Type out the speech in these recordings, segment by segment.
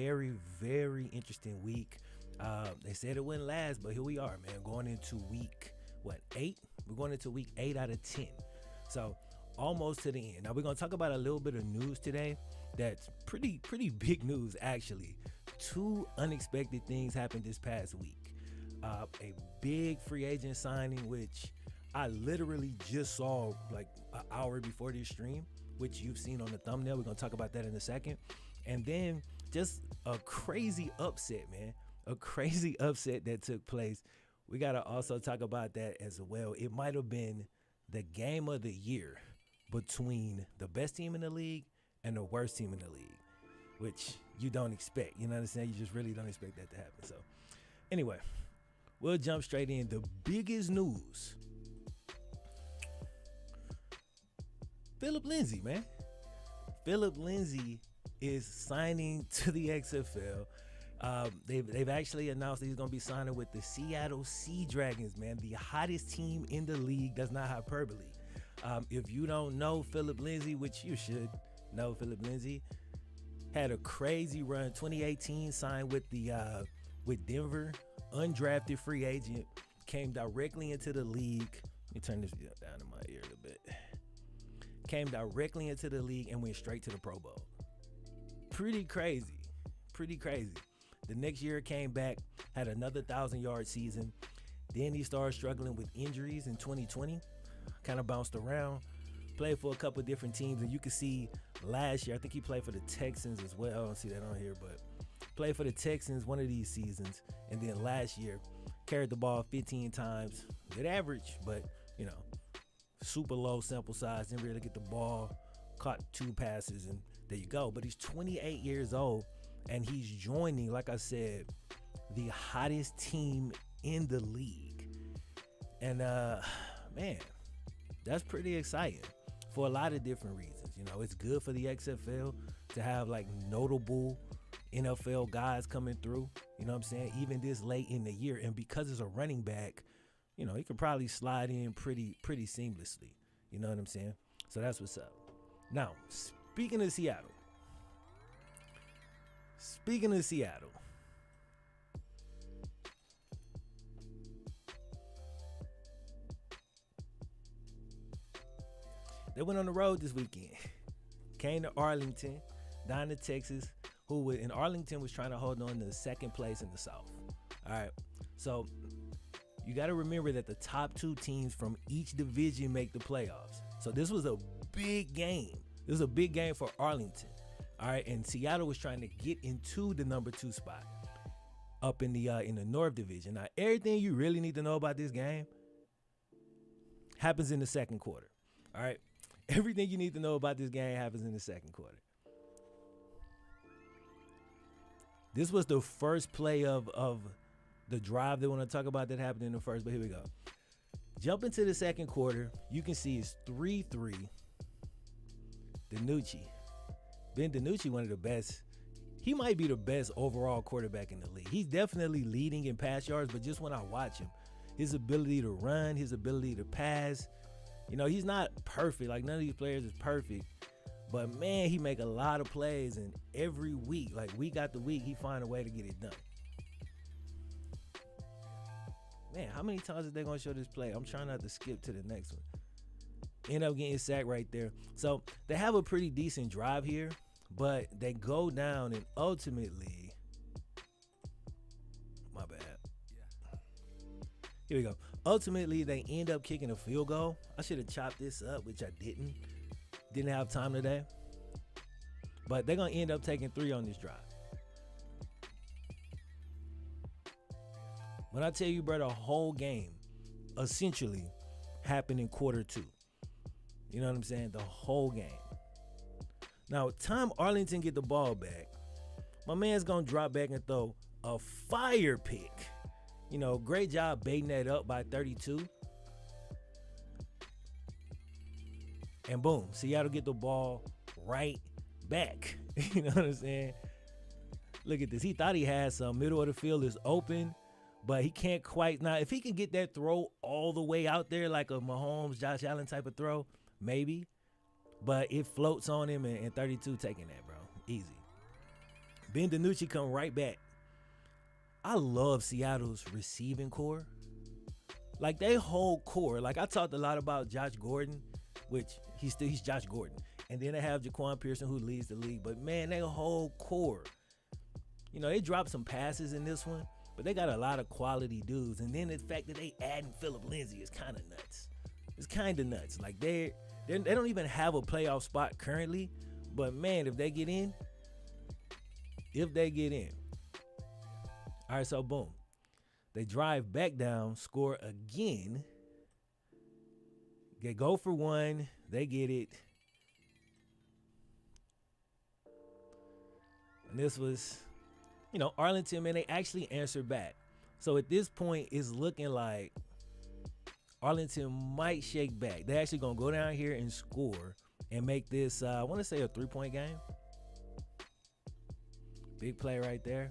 Very, very interesting week. They said it wouldn't last, but here we are, man. Going into week, what, 8? We're going into week 8 out of 10. So almost to the end. Now we're going to talk about a little bit of news today that's pretty big news, actually. Two unexpected things happened this past week. A big free agent signing, which I literally just saw like an hour before this stream, which you've seen on the thumbnail. We're going to talk about that in a second. And then just a crazy upset, man. A crazy upset that took place. We got to also talk about that as well. It might have been the game of the year between the best team in the league and the worst team in the league, which you don't expect. You know what I'm saying? You just really don't expect that to happen. So anyway, we'll jump straight in. The biggest news. Philip Lindsay, man. Philip Lindsay is signing to the XFL. They've actually announced that he's going to be signing with the Seattle Sea Dragons, man, the hottest team in the league. That's not hyperbole. If you don't know Philip Lindsay, which you should know, Philip Lindsay had a crazy run. 2018 signed with Denver, undrafted free agent, came directly into the league. Let me turn this down in my ear a little bit. Came directly into the league and went straight to the Pro Bowl. Pretty crazy. The next year came back, had another 1,000-yard season. Then he started struggling with injuries in 2020. Kind of bounced around, played for a couple different teams, and you can see last year, I think he played for the Texans as well. I don't see that on here, but played for the Texans one of these seasons, and then last year carried the ball 15 times. Good average, but super low sample size. Didn't really get the ball, caught 2 passes, and there you go. But he's 28 years old, and he's joining, like I said, the hottest team in the league. And man, that's pretty exciting for a lot of different reasons. It's good for the XFL to have like notable NFL guys coming through, you know what I'm saying, even this late in the year. And because it's a running back, he could probably slide in pretty seamlessly, you know what I'm saying? So that's what's up. Now, speaking of Seattle, they went on the road this weekend. Came to Arlington, down to Texas, who in Arlington was trying to hold on to second place in the South. All right, so you got to remember that the top 2 teams from each division make the playoffs. So this was a big game. This was a big game for Arlington. All right, and Seattle was trying to get into the number 2 spot up in the North Division. Now, everything you really need to know about this game happens in the second quarter. All right, everything you need to know about this game happens in the second quarter. This was the first play of the drive they want to talk about that happened in the first, but here we go. Jump into the second quarter. You can see it's 3-3. DiNucci. Ben DiNucci, one of the best. He might be the best overall quarterback in the league. He's definitely leading in pass yards, but just when I watch him, his ability to run, his ability to pass, he's not perfect. Like, none of these players is perfect. But, man, he make a lot of plays, and every week, like week after week, he find a way to get it done. Man, how many times are they going to show this play? I'm trying not to skip to the next one. End up getting sacked right there. So they have a pretty decent drive here, but they go down and ultimately, my bad. Here we go. Ultimately, they end up kicking a field goal. I should have chopped this up, which I didn't. Didn't have time today. But they're going to end up taking 3 on this drive. When I tell you, bro, the whole game essentially happened in quarter 2. You know what I'm saying? The whole game. Now, time Arlington get the ball back, my man's going to drop back and throw a fire pick. Great job baiting that up by 32. And boom, Seattle get the ball right back. You know what I'm saying? Look at this. He thought he had some. Middle of the field is open, but he can't quite. Now, if he can get that throw all the way out there like a Mahomes, Josh Allen type of throw, maybe. But it floats on him, and 32 taking that, bro. Easy. Ben DiNucci come right back. I love Seattle's receiving core. Like they whole core. Like I talked a lot about Josh Gordon, which he's Josh Gordon. And then they have Jaquan Pearson who leads the league. But man, they whole core. You know, they dropped some passes in this one, but they got a lot of quality dudes. And then the fact that they adding Philip Lindsay is kind of nuts. It's kind of nuts. Like they don't even have a playoff spot currently. But man, if they get in. All right, so boom. They drive back down, score again. They go for one. They get it. And this was, Arlington, man, they actually answered back. So at this point, it's looking like Arlington might shake back. They're actually going to go down here and score and make this, I want to say, a 3-point game. Big play right there.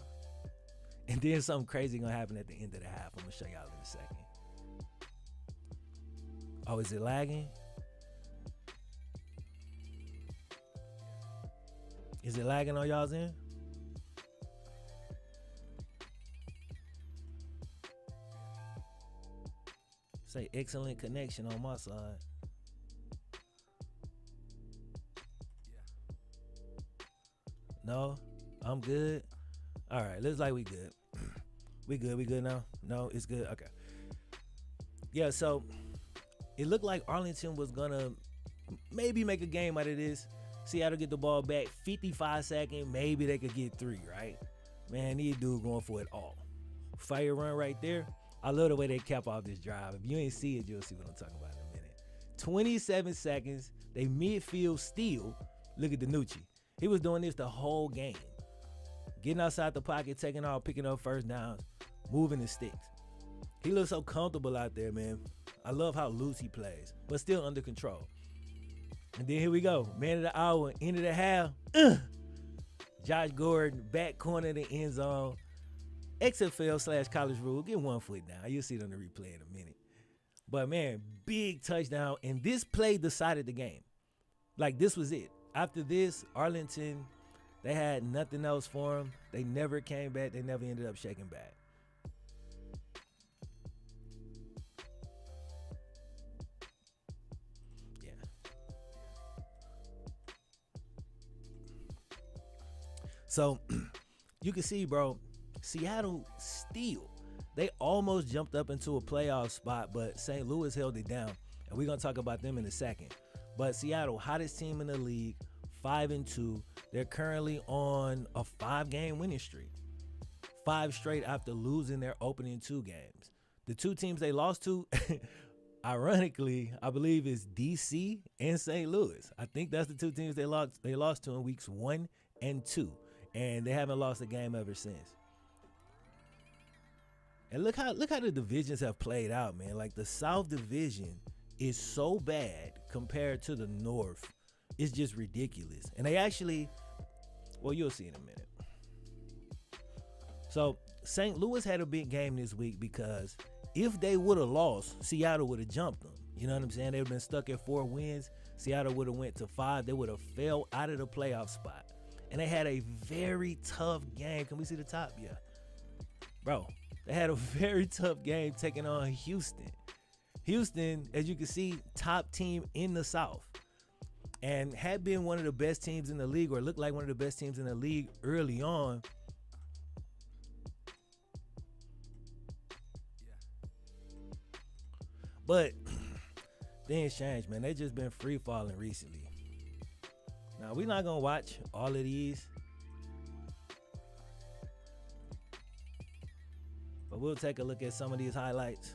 And then something crazy going to happen at the end of the half. I'm going to show y'all in a second. Oh, is it lagging? Is it lagging on y'all's end? Say excellent connection on my side. No, I'm good. All right, looks like we good. We good now? No, it's good. Okay. Yeah, so it looked like Arlington was gonna maybe make a game out of this. Seattle get the ball back, 55 seconds, maybe they could get 3, right? Man, these dudes going for it all. Fire run right there. I love the way they cap off this drive. If you ain't see it, you'll see what I'm talking about in a minute. 27 seconds, they midfield steal. Look at DiNucci. He was doing this the whole game. Getting outside the pocket, taking off, picking up first downs, moving the sticks. He looks so comfortable out there, man. I love how loose he plays, but still under control. And then here we go. Man of the hour, end of the half. Josh Gordon, back corner of the end zone. XFL/college rule. Get 1 foot down. You'll see it on the replay in a minute. But, man, big touchdown. And this play decided the game. Like, this was it. After this, Arlington, they had nothing else for them. They never came back. They never ended up shaking back. Yeah. So, you can see, bro, Seattle still, they almost jumped up into a playoff spot, but St. Louis held it down. And we're going to talk about them in a second. But Seattle, hottest team in the league, 5-2. They're currently on a 5-game winning streak. 5 straight after losing their opening 2 games. The 2 teams they lost to, ironically, I believe is DC and St. Louis. I think that's the 2 teams they lost to in weeks 1 and 2. And they haven't lost a game ever since. And look how the divisions have played out, man. Like the South Division is so bad compared to the North. It's just ridiculous. And they actually, well, you'll see in a minute. So St. Louis had a big game this week because if they would have lost, Seattle would have jumped them. You know what I'm saying? They would have been stuck at 4 wins. Seattle would have went to 5. They would have fell out of the playoff spot. And they had a very tough game. Can we see the top? Yeah. Bro, they had a very tough game taking on Houston. Houston, as you can see, top team in the South. And had been one of the best teams in the league, or looked like one of the best teams in the league early on. But things changed, man. They just been free falling recently. Now, we're not going to watch all of these. But we'll take a look at some of these highlights.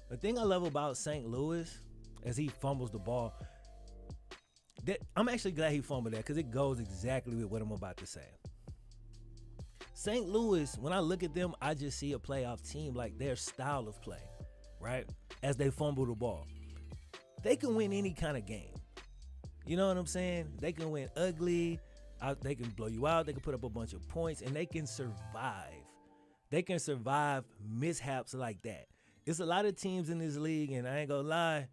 The thing I love about St. Louis as he fumbles the ball, I'm actually glad he fumbled that because it goes exactly with what I'm about to say. St. Louis, when I look at them, I just see a playoff team, like their style of play, right? As they fumble the ball. They can win any kind of game. You know what I'm saying? They can win ugly. They can blow you out. They can put up a bunch of points, and they can survive. They can survive mishaps like that. It's a lot of teams in this league, and I ain't gonna lie,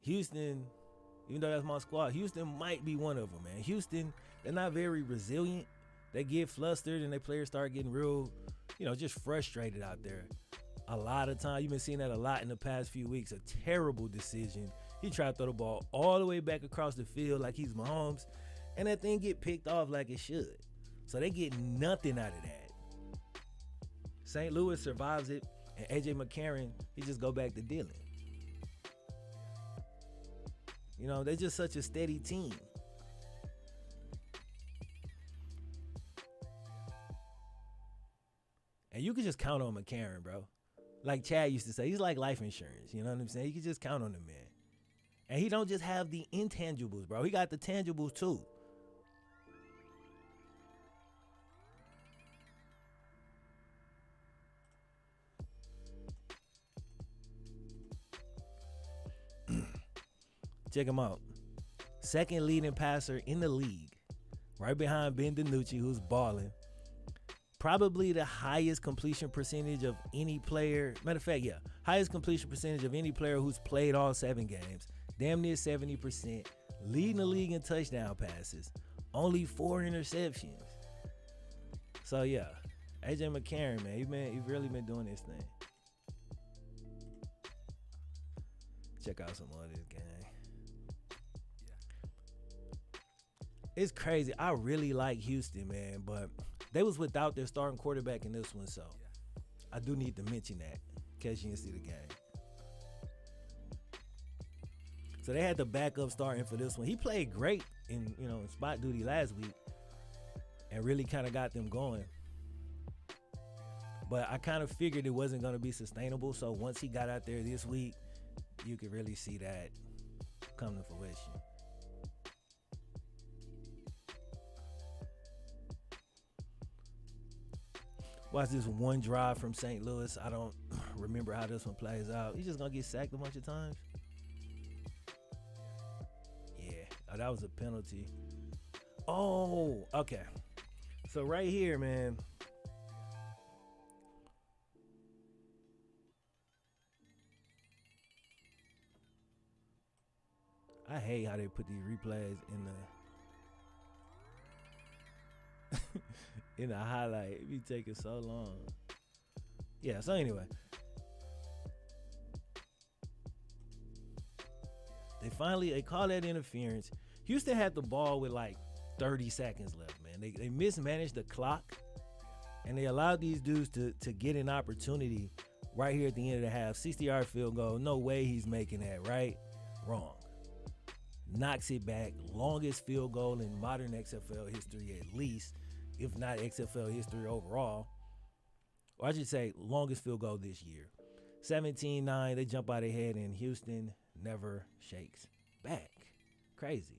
Houston, even though that's my squad, Houston might be one of them, man. Houston, they're not very resilient. They get flustered and their players start getting real, just frustrated out there. A lot of time, you've been seeing that a lot in the past few weeks. A terrible decision. He tried to throw the ball all the way back across the field like he's Mahomes, and that thing get picked off like it should. So they get nothing out of that. St. Louis survives it, and A.J. McCarron, he just go back to dealing. They're just such a steady team. And you can just count on McCarron, bro. Like Chad used to say, he's like life insurance. You know what I'm saying? You can just count on the man. And he don't just have the intangibles, bro. He got the tangibles too. Check him out. Second leading passer in the league, right behind Ben DiNucci, who's balling. Probably the highest completion percentage of any player. Matter of fact, highest completion percentage of any player who's played all 7 games. Damn near 70%. Leading the league in touchdown passes. Only 4 interceptions. So, yeah. A.J. McCarron, man, he's really been doing this thing. Check out some more of this game. It's crazy. I really like Houston, man, but they was without their starting quarterback in this one, so I do need to mention that in case you didn't see the game. So they had the backup starting for this one. He played great in spot duty last week and really kind of got them going. But I kind of figured it wasn't going to be sustainable, so once he got out there this week, you could really see that come to fruition. Watch this one drive from St. Louis. I don't remember how this one plays out. He's just going to get sacked a bunch of times. Yeah, that was a penalty. Oh, okay. So right here, man. I hate how they put these replays in the highlight. It be taking so long. Yeah, so anyway. They call that interference. Houston had the ball with like 30 seconds left, man. They mismanaged the clock, and they allowed these dudes to get an opportunity right here at the end of the half. 60-yard field goal. No way he's making that, right? Wrong. Knocks it back. Longest field goal in modern XFL history, at least, if not XFL history overall. Or I should say longest field goal this year. 17-9, they jump out ahead, and Houston never shakes back. Crazy.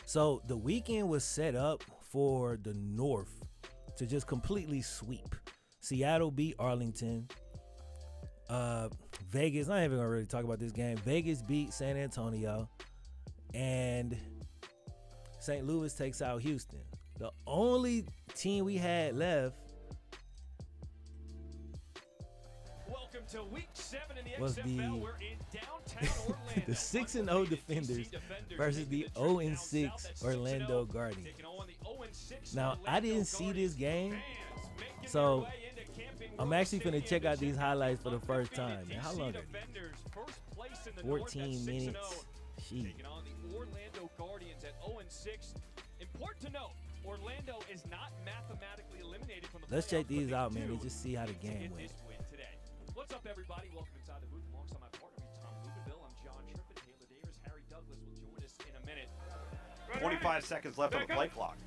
So the weekend was set up for the North to just completely sweep. Seattle beat Arlington. Vegas, not even gonna really talk about this game. Vegas beat San Antonio, and St. Louis takes out Houston. The only team we had left to week 7 in the was XFL. We're in downtown Orlando. the 6-0 defenders versus the 0-6 Orlando Guardians. Now, I didn't see this game, so I'm actually going to check out these highlights for the first time. Man, how long are they? 14 minutes. Jeez. On the Orlando Guardians at 0-6. Important to note, Orlando is not mathematically eliminated from the Let's check these out, man, and just see how the game went. What's up, everybody? Welcome inside the booth. Alongside my partner, Tom Luganville. I'm John Trippett. Taylor Davis, Harry Douglas will join us in a minute. 25 seconds left on the play clock.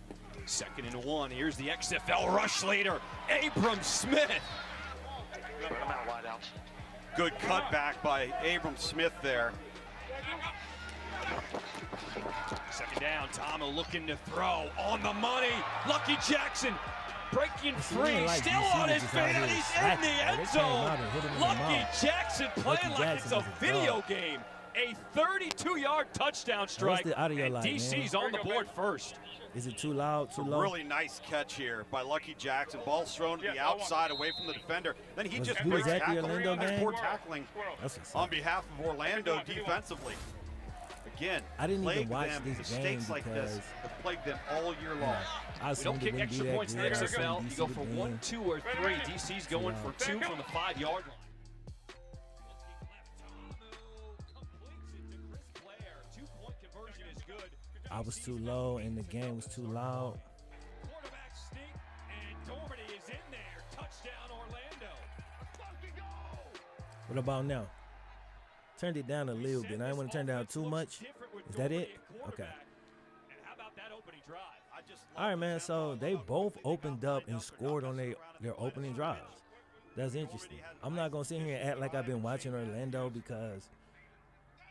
2nd and 1. Here's the XFL rush leader, Abram Smith. Good cutback by Abram Smith there. 2nd down. Tomo looking to throw on the money. Lucky Jackson. Breaking free, like still DC on his just out feet, here and he's in slacking, the bro. end They came zone. out and hit him in the Lucky mouth. Jackson playing Lucky like Jackson it's a is a video dog. game. A 32-yard touchdown strike. the audio and like, DC's man? on the board first. Is it too loud, too low? Really nice catch here by Lucky Jackson. Ball's thrown to the outside away from the defender. Then he just was breaks that the tackle. Orlando That's game? poor tackling That's what's on up. behalf of Orlando defensively. Again, I didn't even plagued watch them. this game Mistakes like this because have plagued them all year long. I We assumed don't it kick wouldn't be extra that points in the good. I assumed XFL. DC You go would for win. 1, 2, or 3. DC's going for 2 from the 5-yard line. I was too low and the game was too loud. Quarterback sneak, and Dormady is in there. Touchdown, Orlando. What about now? Turned it down a little bit. I didn't want to turn down too much. Is that it? Okay. And how about that opening drive? All right, man. So they both opened up and scored on their opening drives. That's interesting. I'm not going to sit here and act like I've been watching Orlando because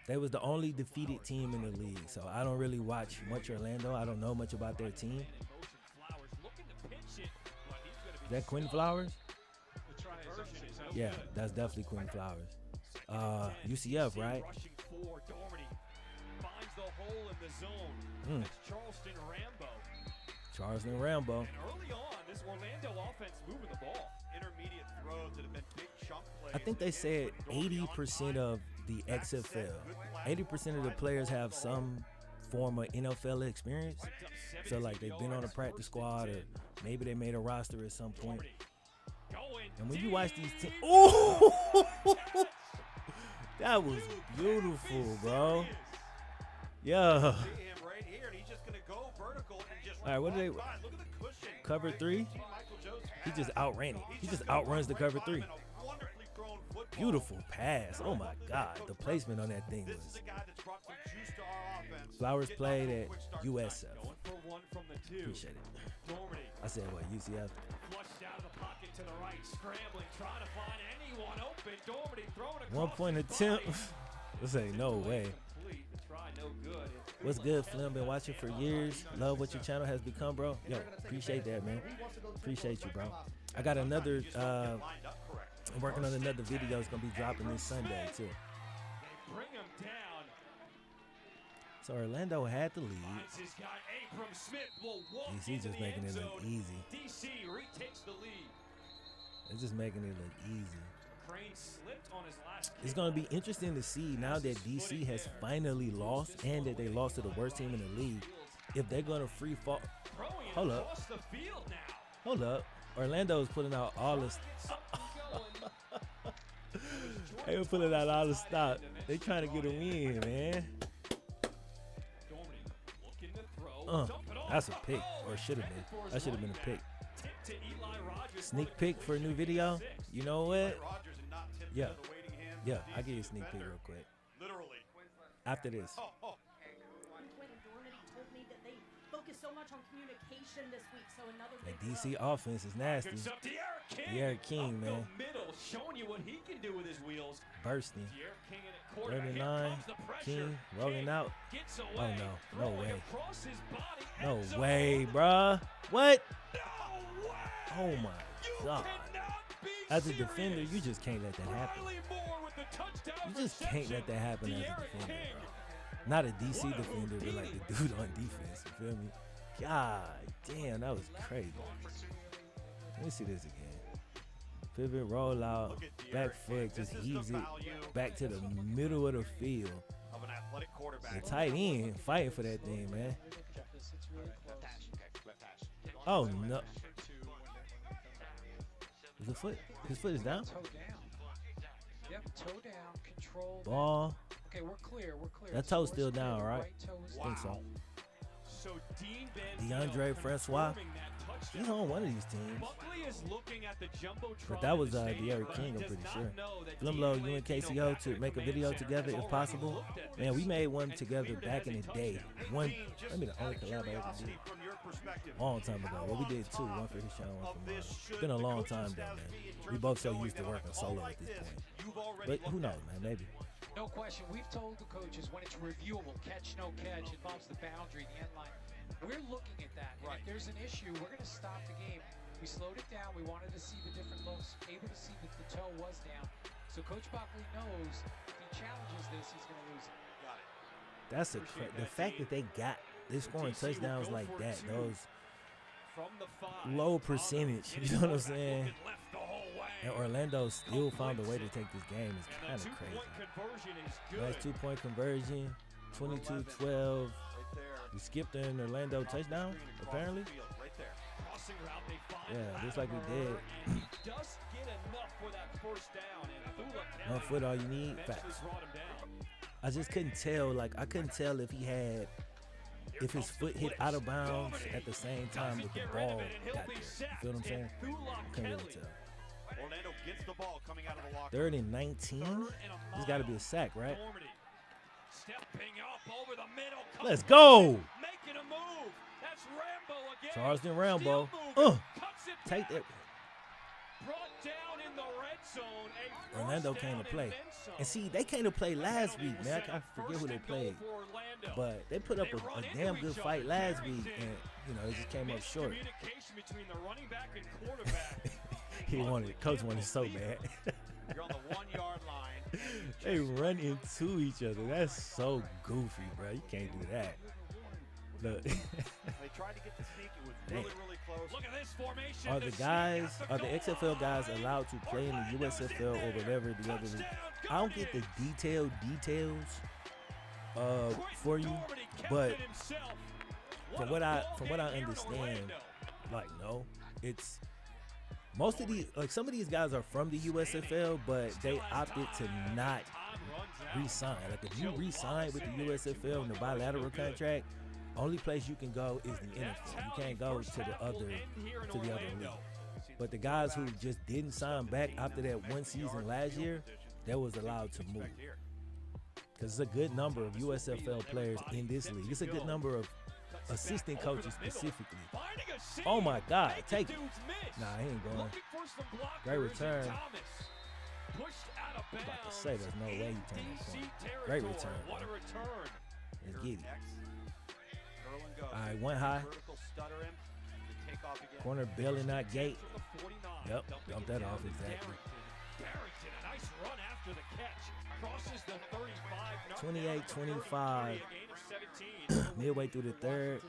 they was the only defeated team in the league. So I don't really watch much Orlando. I don't know much about their team. Is that Quinn Flowers? Yeah, that's definitely Quinn Flowers. UCF, right? Rushing for Dormady. Finds the hole in the zone. It's Charleston Rambo. Charleston Rambo. And early on, this Orlando offense moving the ball. Intermediate throws that have been big chunk plays. I think they said 80% of the XFL, 80% of the players have some form of NFL experience. So like they've been on a practice squad or maybe they made a roster at some point. And when you watch these teams, oh, that was beautiful, bro. Yeah. All right, what do they? Cover 3. He just outran it. He just outruns the cover 3. Beautiful pass. Oh my God, the placement on that thing was. Flowers played at USF. Appreciate it. I said what, UCF? Flushed out of the pocket to the right, scrambling, trying to find anyone open. Dormady throwing across 1 point attempt. This ain't no way. complete. The try no good. What's good, Flem? Been watching for years. Love what your channel has become, bro. Yo, appreciate that, man. Appreciate you, bro. I got another. I'm working on another video. It's gonna be dropping this Sunday too. They bring him down. So Orlando had the lead. Finds his guy, Abram Smith will walk DC into just the making end it look zone. easy. DC retakes the lead. It's just making it look easy. Crane slipped on his last It's gonna be interesting to see now that DC has finally lost and that they lost to the worst team in the league. If they're gonna free fall. Hold up. across the field now. Hold up. Orlando is putting out all this. They were pulling out all the stop. They trying to get a win, man. That's a pick, or it should have been. That should have been a pick. Sneak peek for a new video. You know what? Yeah, yeah. I'll give you a sneak peek real quick. Literally. After this. So much on communication this week, so another That big DC blow. offense is nasty. De'Aaron King, man. Middle, showing you what he can do with his wheels. Bursting. De'Aaron King in at quarterback. Here 39. comes the pressure. King rolling out. Gets Oh away. no. No Throwing way. across his body. No End zone. way, bruh. What? No way. Oh my You God. cannot be As a serious. defender, you just can't let that happen. Riley Moore with the touchdown You just can't let that happen as a De'Aaron defender, King. bro. Not a DC defender, but like the dude on defense. You feel me? God damn, that was crazy. Let me see this again. Pivot, roll out, back foot, just heaves it back to the middle of the field. Of an athletic quarterback. The tight end fighting for that thing, man. Oh no. Is the foot? His foot is down? Toe down. Yep, toe down, control. Ball. Okay, we're clear, we're clear. That toe's still down, right? Toe is I think so. So Dean Ben DeAndre Francois. confirming that touchdown. He's on one of these teams. Buckley is looking at the jumbotron. But that was in the stadium. De'Aaron King, I'm He pretty does sure. not know that FlemLo, Dean you and Blandino KCO back to at make a the video command together center if has possible. already looked at Man, we this made one and together cleared it back as in a the day. touchdown. One, Just I mean, the out only of collab I ever curiosity did. from your perspective, Long time ago. Well, we did two, one for his channel, one for mine. It's been a long time though, man. We both so used to working solo at this point. But who knows, man? Maybe. No question. We've told the coaches when it's reviewable, catch, no catch, involves the boundary, the end line. We're looking at that. And if there's an issue, we're going to stop the game. We slowed it down. We wanted to see the different looks, able to see that the toe was down. So Coach Buckley knows if he challenges this, he's going to lose it. Got it. That's the fact that they got they're scoring touchdowns like that. Those From the 5. low percentage. You know what I'm saying? Left the whole way. And Orlando still found a way to take this game. It's kind of crazy. Conversion is good. Nice 2-point conversion, 22-12. Right there. We skipped an Orlando touchdown, apparently. Right there. Crossing route, they find Yeah, just like we Latimer, did. and he does get enough for that first down. And Thula One foot all you need. eventually Facts. brought him down. I just couldn't tell. Like, I couldn't tell if his foot hit out of bounds at the same time that the ball got there. You feel what I'm saying? I couldn't really tell. Orlando gets the ball coming out of the locker. 3rd and 19. This got to be a sack, right? Stepping up over the middle. Let's go. Making a move. That's Rambo again. Charleston Rambo. Still moving. Cuts it Take back. that. Brought down in the red zone. A first Orlando down came to play. then some. And see, they came to play last Penalty week, will man. set I up forget who first they and goal played. for Orlando. But they put up They a run into damn good each fight other. last week, Carrington. and it just came up short. Miscommunication between the running back and quarterback. Coach wanted so bad. You're on the 1-yard line. They run into each other. That's so goofy, bro. You can't do that. Look, They tried to get the sneak. It was really, really close. Look at this formation. are the sneak guys, at the are the goal XFL guys line. allowed to play in the USFL or whatever the other league? I don't get the details for you, but from what I understand, like no, it's most of these, like some of these guys are from the USFL, but they opted to not re-sign. Like if you re-sign with the USFL in the bilateral contract, only place you can go is the NFL. You can't go to the other league. But the guys who just didn't sign back after that one season last year, they was allowed to move. Because it's a good number of USFL players in this league. It's a good number of assistant coaches specifically. Oh my God, take it. Nah, he ain't going. Great return. I was about to say there's no way you turn that corner. Great return, What a bro. return. Let's get it. Next. All right, one high. Vertical stutter him. The takeoff again. Corner bailing that gate. To the 49. Yep, Dumping dump it that down off, to exactly. Barrington, a nice run after the catch. Crosses the 35. 28-25. A gain of 17. Midway through the third.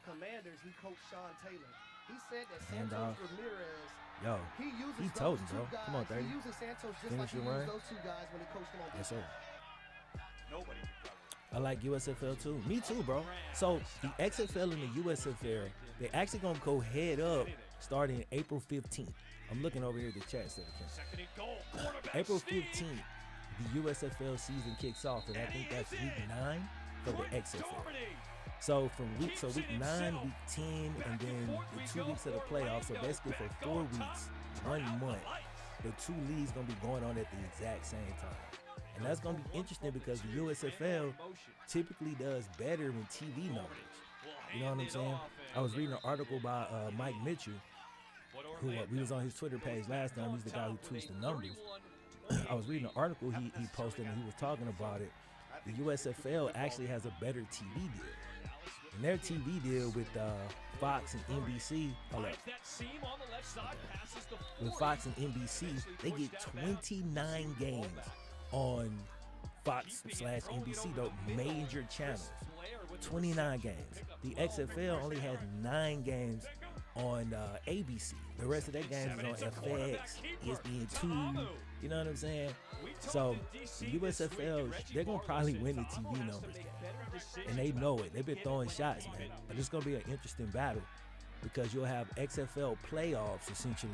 Commanders, he coached Sean Taylor. He said that Handoff. Santos Ramirez, Yo, he uses he those told him, two bro. guys. Come on, 30. He uses Santos just Finish like he your run. used those two guys when he coached them on Yes, defense. sir. Nobody can cover. I like USFL too. Me too, bro. So the XFL and the USFL, they actually gonna go head up starting April 15th. I'm looking over here at the chat section. Second and goal. Quarterback April sneak. 15th, the USFL season kicks off, and I think that's week 9 for the XFL. So from week 9, week 10, and then the 2 weeks of the playoffs. So basically for 4 weeks, 1 month, the 2 leagues gonna be going on at the exact same time. And that's gonna be interesting because the USFL typically does better in TV numbers. You know what I'm saying? I was reading an article by Mike Mitchell, who we was on his Twitter page last time. He's the guy who tweets the numbers. I was reading an article he posted, and he was talking about it. The USFL actually has a better TV deal. And their TV deal with Fox and NBC, hold up. With Fox and NBC, they get 29 games on Fox/NBC, the major channels. 29 games. The XFL only has 9 games on ABC. The rest of their games is on FX, ESPN2. You know what I'm saying? So the USFL, they're gonna probably win the TV numbers game, and they know it. They've been throwing shots, man. But it's gonna be an interesting battle because you'll have XFL playoffs essentially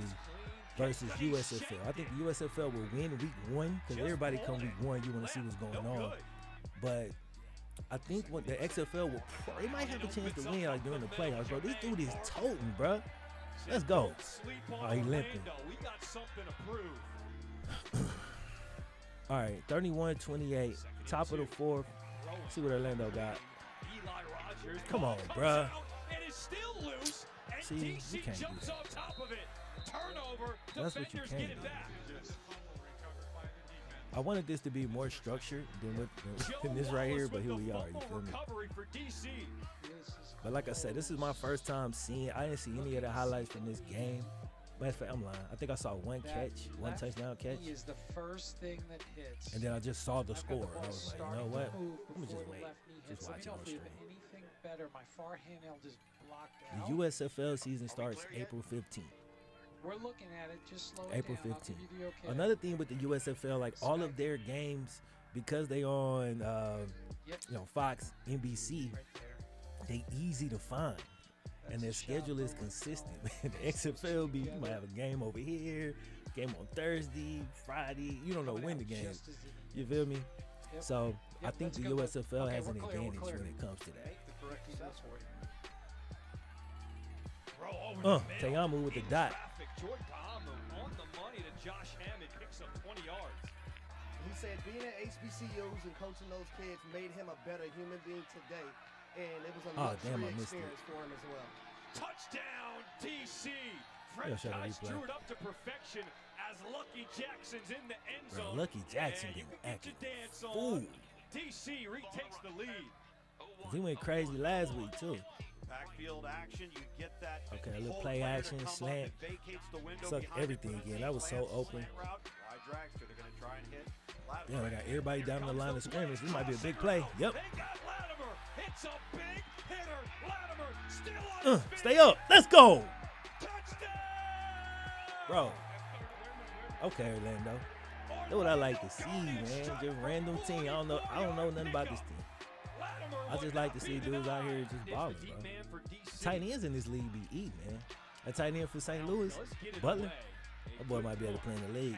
versus USFL. I think the USFL will win week 1 because everybody come week 1, you want to see what's going on. But I think what the XFL will, they might have a chance to win like during the playoffs, bro. This dude is toting, bro. Let's go. Oh, he limping. We got something to prove. All right, 31-28, top of the 4th. See what Orlando got. Eli Rogers. Come on, comes bruh. out and is still loose. And See, you DC can't do jumps that. on top of it. Turnover. That's what you Defenders can get it do. back. I wanted this to be more structured than this right here, but here we are. You feel me? Recovery for DC. But like I said, this is my first time seeing. I didn't see any of the highlights from this game. Matter of fact, I'm lying. I think I saw one touchdown catch. He is the first thing that hits. And then I just saw the I've got score. the And I ball was like, you starting know to what? move Let me just before the wait. left knee Just hits. Let watch me it know on if we have stream. anything better. My far handheld is blocked out. The USFL season starts April 15th. We're looking at it. Just slow April it down. 15th. I'll give you the okay. Another thing with the USFL, like all of their games, because they on Fox, NBC, Right there. they easy to find. And their schedule is consistent. The XFL be, you might have a game over here, game on Thursday, Friday. You don't know when the game. Just as it- You feel me? Yep. So I Yep, think let's the go. USFL Okay, has an we're clear, we're advantage clear. when it comes to that. Make the correct decisions for you. Throw over the middle. Tayamu with the In dot. traffic, Jordan Tayamu on the money to Josh Hammond, picks up 20 yards. He said being at HBCUs and coaching those kids made him a better human being today. And it was a Oh, luxury damn, I missed it. experience for him as well. Touchdown, TC. Yeah, shout out Franchise replay. drew it up to perfection as Lucky Jackson's in the end Bro, zone. Lucky Jackson Yeah, you getting can get acting your dance on. fool. TC retakes the lead. 'Cause he went crazy last week too. Backfield action, you get that. Okay, a little whole play player to action, come up slant, and vacates the window suck behind everything it for the again. That was so slant open. route. Wide dragster, they're going to try and hit. Damn, I got everybody down the line of scrimmage. This might be a big play. Yep. They got Latimer. It's a big hitter. Latimer still on his feet. Stay up. Let's go. Touchdown. Bro. Okay, Orlando. That's what I like to see, man. Just random team. I don't know nothing about this team. I just like to see dudes out here just balling, bro. Tight ends in this league be eating, man. A tight end for St. Louis, Butler. That boy might be able to play in the league.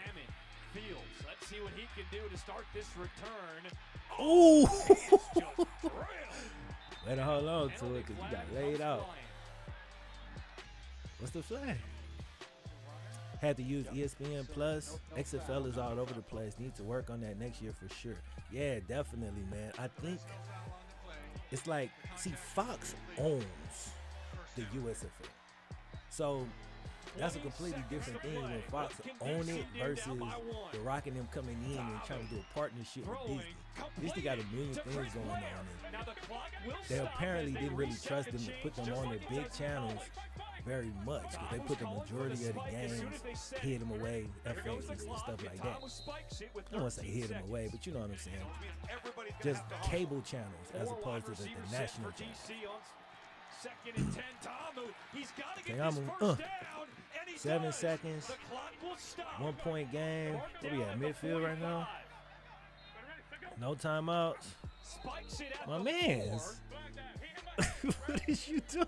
Fields. Let's see what he can do to start this return. Ooh. Just drilled. Better hold on to Penalty it because you flag got laid across the out. line. What's the flag? Had to use ESPN Plus. XFL is all over the place. Need to work on that next year for sure. Yeah, definitely, man. I think it's like, see, Fox owns the USFL. So that's a completely different thing when Fox own it versus the Rock and them coming in and trying to do a partnership with Disney. Disney got a million things going on. Now the clock will They stop apparently as didn't really reset trust the them to chains, put them just on like their the big Texans. channels very much, because they put the majority of the games, hid them away, FX and stuff like that. I don't want to say hid them away, but you know what I'm saying. Everybody's gonna Just have to hustle. cable channels as opposed to the national channels. Second and 10, Tamu. He's got to get Tamu, this first down, and he 7 does. seconds, The clock will stop. 1 point game. Mark What we down at, the midfield right now? 45. No timeouts. Spikes it at My the mans. 4. What is you doing?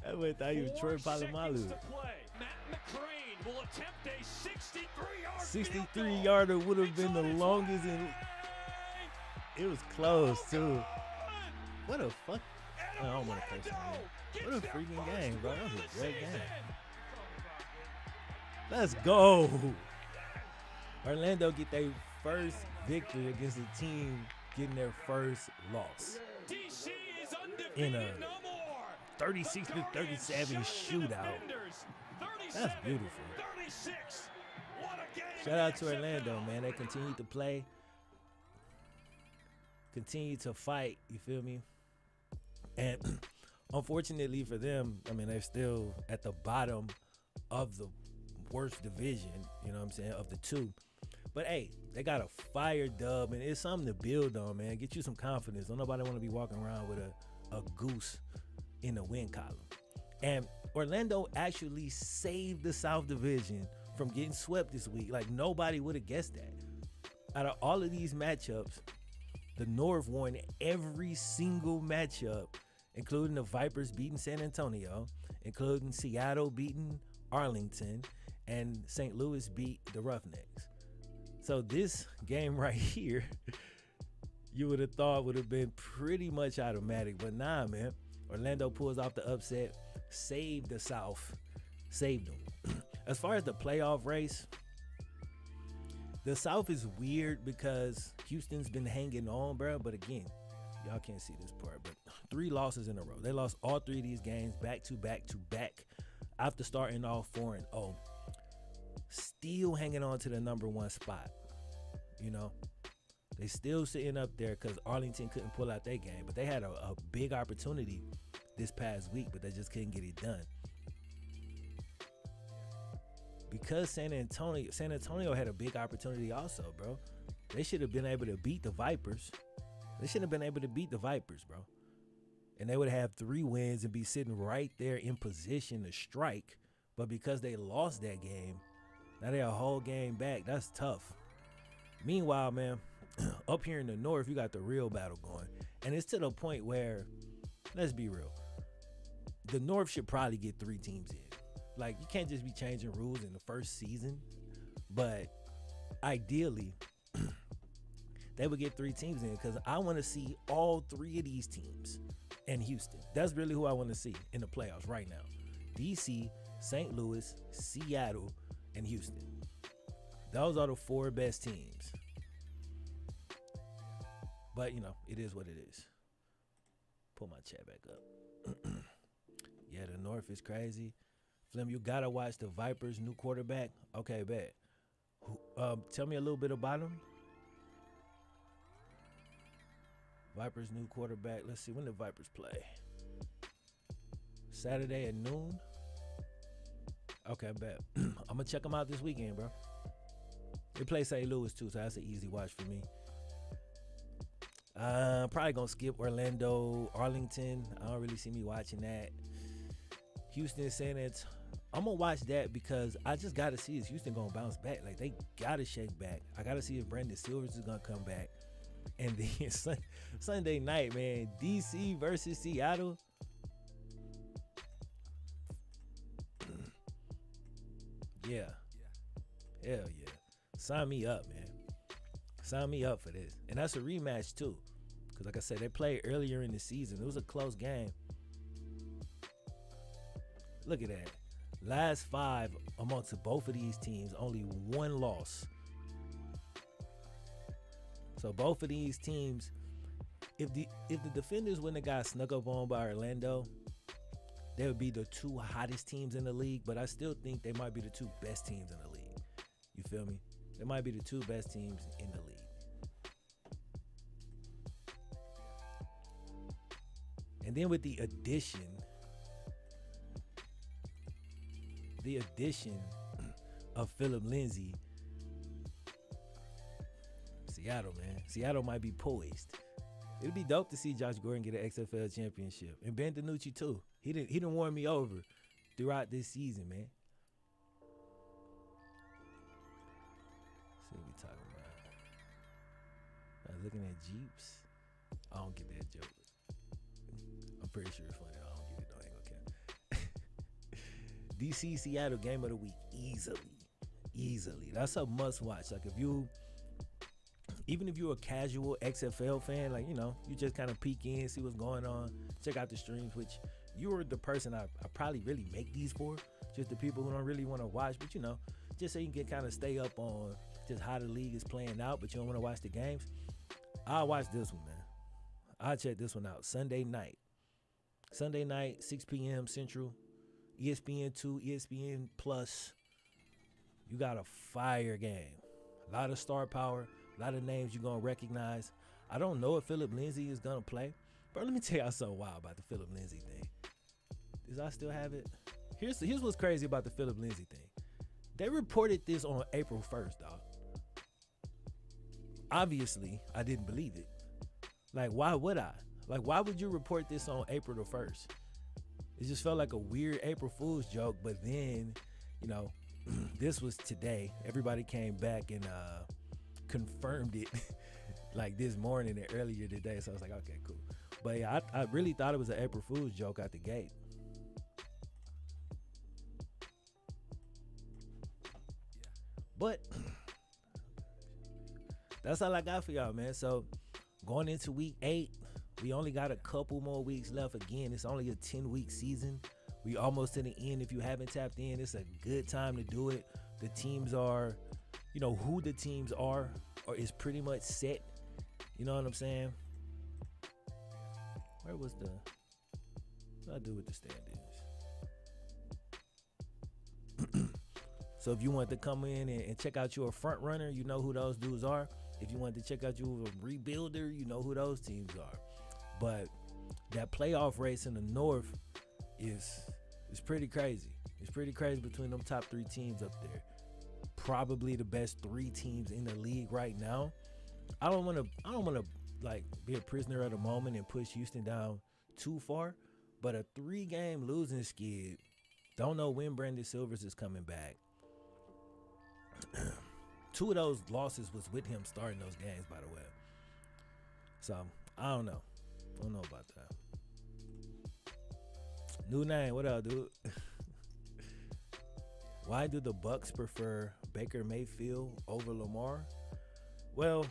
I went thought you was Troy 4 seconds Polamalu. to play. Matt McCrane will attempt a 63-yard 63-yarder would have been the longest in. It was close too. What a fuck. I don't want to play something. What a freaking game, bro. That was a great game. Let's go. Orlando get their first victory against a team getting their first loss DC is in a undefeated no more. 36-37 shootout. That's beautiful. 36. What a game. Shout out to Orlando, man. They continue to play, continue to fight. You feel me? And unfortunately for them, I mean, they're still at the bottom of the worst division, you know what I'm saying, of the two. But hey, they got a fire dub, and it's something to build on, man. Get you some confidence. Don't nobody want to be walking around with a goose in the win column. And Orlando actually saved the South Division from getting swept this week. Like, nobody would have guessed that. Out of all of these matchups, the North won every single matchup, including the Vipers beating San Antonio, including Seattle beating Arlington, and St. Louis beat the Roughnecks. So this game right here, you would have thought would have been pretty much automatic, but nah, man. Orlando pulls off the upset, saved the South, saved them. As far as the playoff race, the South is weird because Houston's been hanging on, bro. But again, y'all can't see this part, but 3 losses in a row. They lost all 3 of these games back to back to back after starting off 4-0. Still hanging on to the number 1 spot. You know, they still sitting up there because Arlington couldn't pull out their game, but they had a big opportunity this past week, but they just couldn't get it done. because San Antonio had a big opportunity also, bro. They should have been able to beat the Vipers. They should have been able to beat the Vipers, bro. And they would have 3 wins and be sitting right there in position to strike. But because they lost that game, now they're a whole game back. That's tough. Meanwhile, man, up here in the North, you got the real battle going. And it's to the point where, let's be real, the North should probably get 3 teams in. Like, you can't just be changing rules in the first season. But ideally, they would get 3 teams in because I want to see all 3 of these teams in Houston. That's really who I want to see in the playoffs right now. DC, St. Louis, Seattle, and Houston. Those are the 4 best teams. But, you know, it is what it is. Pull my chat back up. Yeah, the North is crazy. Flem, you got to watch the Vipers' new quarterback. Okay, bet. Tell me a little bit about him. Vipers' new quarterback. Let's see, when the Vipers play? Saturday at noon? Okay, bet. I'm going to check them out this weekend, bro. They play St. Louis, too, so that's an easy watch for me. Probably going to skip Orlando, Arlington. I don't really see me watching that. Houston, San Antonio. I'm going to watch that because I just got to see is Houston going to bounce back. Like, they got to shake back. I got to see if Brandon Silvers is going to come back. And then Sunday night, man, DC versus Seattle. Yeah. Hell yeah. Sign me up, man. Sign me up for this. And that's a rematch, too. Because, like I said, they played earlier in the season. It was a close game. Look at that. Last 5 amongst both of these teams, only 1 loss. So both of these teams, if the Defenders wouldn't have got snuck up on by Orlando, they would be the 2 hottest teams in the league. But I still think they might be the 2 best teams in the league. You feel me? They might be the 2 best teams in the league. And then with the addition of Philip Lindsay, Seattle, man. Seattle might be poised. It'd be dope to see Josh Gordon get an XFL championship. And Ben DiNucci, too. He didn't warn me over throughout this season, man. Let's see what we talking about. I was looking at Jeeps. I don't get that joke. I'm pretty sure it's funny. I don't get it, though. I ain't gonna count. DC Seattle game of the week. Easily. That's a must watch. Like, even if you're a casual XFL fan, like, you know, you just kind of peek in, see what's going on, check out the streams, which you're the person I probably really make these for, just the people who don't really want to watch, but, you know, just so you can kind of stay up on just how the league is playing out, but you don't want to watch the games. I'll watch this one, man. I'll check this one out. Sunday night, 6 p.m. Central, ESPN 2, ESPN Plus. You got a fire game. A lot of star power. A lot of names you're going to recognize. I don't know if Philip Lindsay is going to play. But let me tell y'all something wild about the Philip Lindsay thing. Does I still have it? Here's what's crazy about the Philip Lindsay thing. They reported this on April 1st, dog. Obviously, I didn't believe it. Like, why would I? Like, why would you report this on April the 1st? It just felt like a weird April Fool's joke. But then, you know, this was today. Everybody came back and confirmed it like this morning and earlier today. So I was like, okay, cool. But yeah, I really thought it was an April Fool's joke out the gate. But that's all I got for y'all, man. So going into week 8, we only got a couple more weeks left. Again, it's only a 10-week season. We almost to the end. If you haven't tapped in, it's a good time to do it. The teams are, you know, who the teams are or is pretty much set. You know what I'm saying? Where was what do I do with the standings? So if you want to come in and check out your front runner, you know who those dudes are. If you want to check out your rebuilder, you know who those teams are. But that playoff race in the North is pretty crazy. It's pretty crazy between them top 3 teams up there. Probably the best 3 teams in the league right now. I don't want to like be a prisoner of the moment and push Houston down too far, but a 3-game losing skid. Don't know when Brandon Silvers is coming back. 2 of those losses was with him starting those games, by the way. So I don't know. About that. New name, what up, dude? Why do the Bucks prefer Baker Mayfield over Lamar? Well,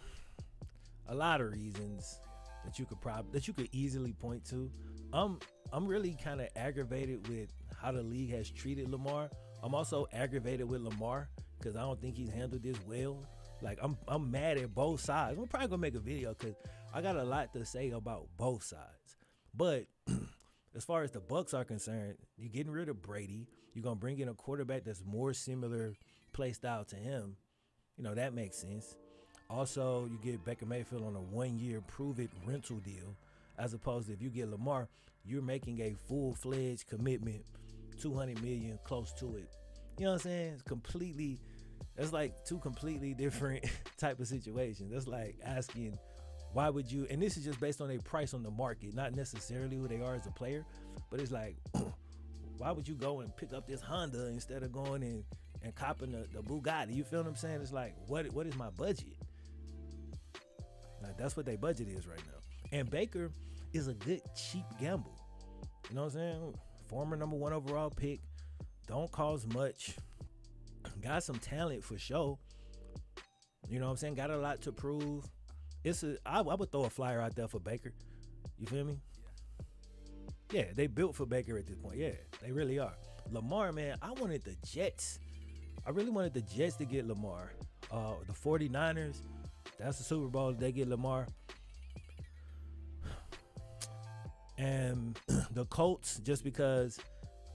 a lot of reasons that you could easily point to. I'm really kind of aggravated with how the league has treated Lamar. I'm also aggravated with Lamar because I don't think he's handled this well. Like I'm mad at both sides. I'm probably gonna make a video because I got a lot to say about both sides. But as far as the Bucks are concerned, you're getting rid of Brady. You're gonna bring in a quarterback that's more similar play style to him. You know, that makes sense. Also, you get Baker Mayfield on a 1-year prove-it rental deal, as opposed to if you get Lamar, you're making a full-fledged commitment, $200 million, close to it. You know what I'm saying? That's like 2 completely different type of situations. That's like asking, why would you, and this is just based on a price on the market, not necessarily who they are as a player, but it's like, why would you go and pick up this Honda instead of going and copping the Bugatti? You feel what I'm saying? It's like, what is my budget? Like, that's what their budget is right now. And Baker is a good, cheap gamble. You know what I'm saying? Former number 1 overall pick. Don't cost much. Got some talent for sure. You know what I'm saying? Got a lot to prove. I would throw a flyer out there for Baker. You feel me? Yeah, they built for Baker at this point. Yeah, they really are. Lamar, man, I wanted the Jets. I really wanted the Jets to get Lamar. The 49ers, that's the Super Bowl. They get Lamar. And the Colts, just because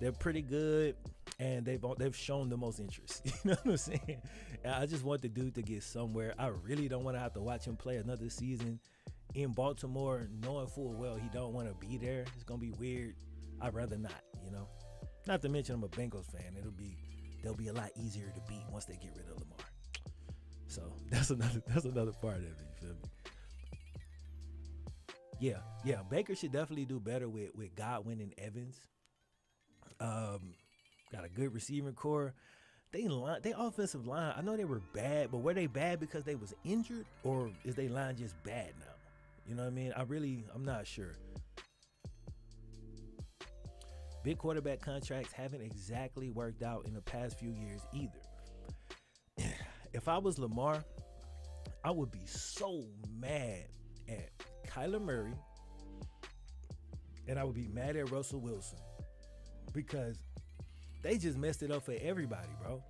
they're pretty good and they've shown the most interest. You know what I'm saying? And I just want the dude to get somewhere. I really don't want to have to watch him play another season in Baltimore, knowing full well he don't want to be there. It's gonna be weird. I'd rather not, you know. Not to mention I'm a Bengals fan. They'll be a lot easier to beat once they get rid of Lamar. So that's another part of it. You feel me? Yeah. Baker should definitely do better with Godwin and Evans. Got a good receiving core. They offensive line, I know they were bad, but were they bad because they was injured, or is they line just bad now? You know what I mean? I'm not sure. Big quarterback contracts haven't exactly worked out in the past few years either. If I was Lamar, I would be so mad at Kyler Murray, and I would be mad at Russell Wilson because they just messed it up for everybody, bro.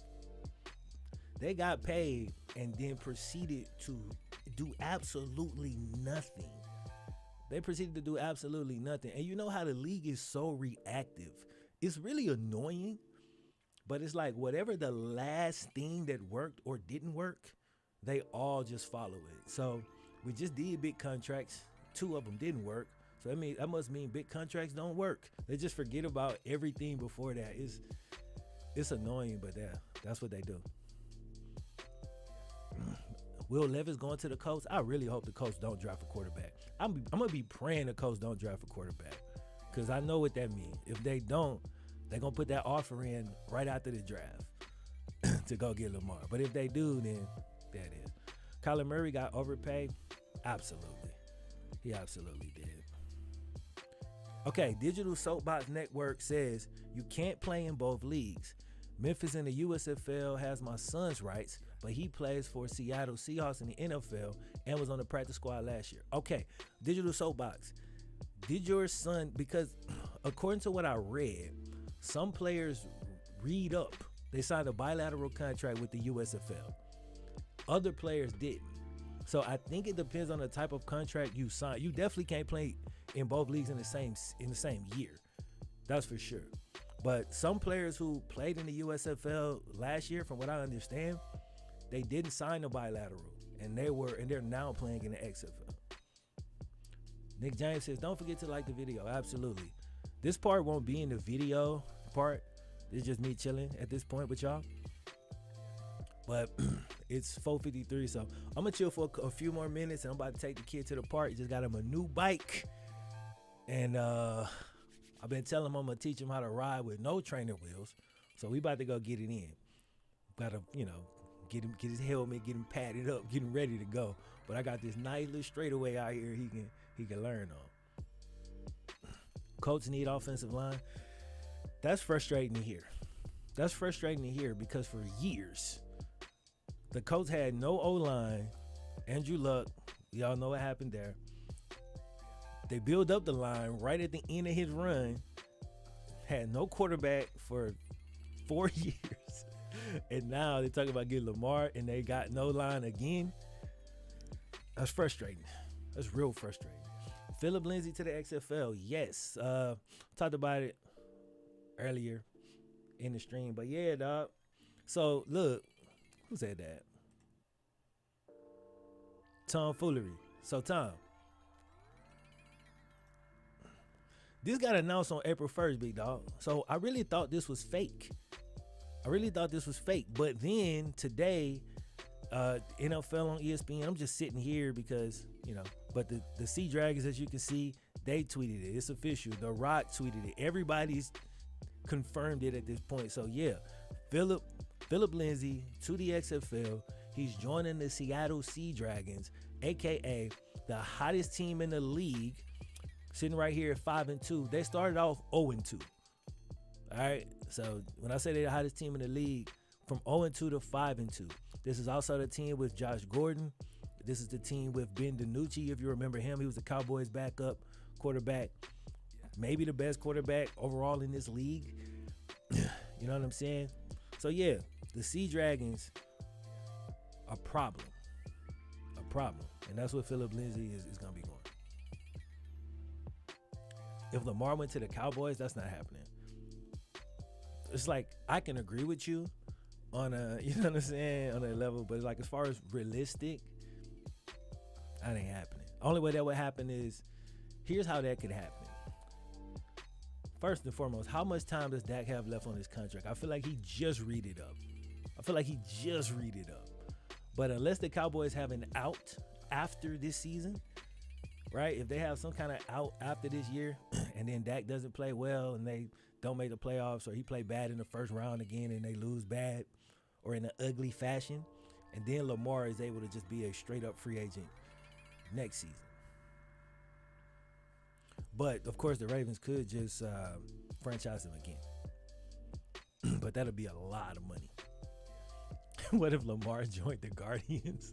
They got paid and then proceeded to do absolutely nothing. And you know how the league is so reactive. It's really annoying, but it's like whatever the last thing that worked or didn't work, they all just follow it. So we just did big contracts. 2 of them didn't work. So that must mean big contracts don't work. They just forget about everything before that. It's annoying, but that's what they do. Will Levis going to the Colts? I really hope the Colts don't draft a quarterback. I'm going to be praying the Colts don't draft a quarterback because I know what that means. If they don't, they're going to put that offer in right after the draft to go get Lamar. But if they do, then that is. Kyler Murray got overpaid? Absolutely. He absolutely did. Okay, Digital Soapbox Network says you can't play in both leagues. Memphis in the USFL has my son's rights, but he plays for Seattle Seahawks in the NFL and was on the practice squad last year. Okay, Digital Soapbox. Did your son, because according to what I read, some players read up. They signed a bilateral contract with the USFL. Other players didn't. So I think it depends on the type of contract you sign. You definitely can't play in both leagues in the same year. That's for sure. But some players who played in the USFL last year, from what I understand, they didn't sign a bilateral, and they're now playing in the XFL. Nick James says, don't forget to like the video. Absolutely. This part won't be in the video part. It's just me chilling at this point with y'all. But it's 4:53, so I'm gonna chill for a few more minutes, and I'm about to take the kid to the park. He just got him a new bike, and I've been telling him I'm gonna teach him how to ride with no trainer wheels. So we about to go get it in. Gotta, get his helmet, get him padded up, get him ready to go. But I got this nice little straightaway out here he can learn on. Colts need offensive line. That's frustrating to hear. Because for years, the Colts had no O-line. Andrew Luck, y'all know what happened there. They build up the line right at the end of his run. Had no quarterback for 4 years. And now they're talking about getting Lamar, and they got no line again. That's frustrating. That's real frustrating. Philip Lindsay to the XFL. Yes. Talked about it earlier in the stream. But yeah, dog. So, look. Who said that? Tomfoolery. So, Tom. This got announced on April 1st, big dog. So, I really thought this was fake. But then, today, NFL on ESPN, I'm just sitting here because, but the Sea Dragons, as you can see, they tweeted it. It's official. The Rock tweeted it. Everybody's confirmed it at this point. So, yeah, Philip Lindsay to the XFL. He's joining the Seattle Sea Dragons, a.k.a. the hottest team in the league, sitting right here at 5-2. They started off 0-2. All right, so when I say they're the hottest team in the league, from 0-2 to 5-2. This is also the team with Josh Gordon. This is the team with Ben DiNucci, if you remember him. He was the Cowboys' backup quarterback, maybe the best quarterback overall in this league. You know what I'm saying? So, yeah, the Sea Dragons, a problem. And that's what Philip Lindsay is going to be going. If Lamar went to the Cowboys, that's not happening. It's like, I can agree with you on a, you know what I'm saying, on a level, but like as far as realistic, that ain't happening. Only way that would happen is, here's how that could happen. First and foremost, how much time does Dak have left on his contract? I feel like he just read it up. But unless the Cowboys have an out after this season, right? If they have some kind of out after this year and then Dak doesn't play well and they don't make the playoffs, or he played bad in the first round again and they lose bad or in an ugly fashion, and then Lamar is able to just be a straight up free agent next season. But of course the Ravens could just franchise him again. But that'll be a lot of money. What if Lamar joined the Guardians?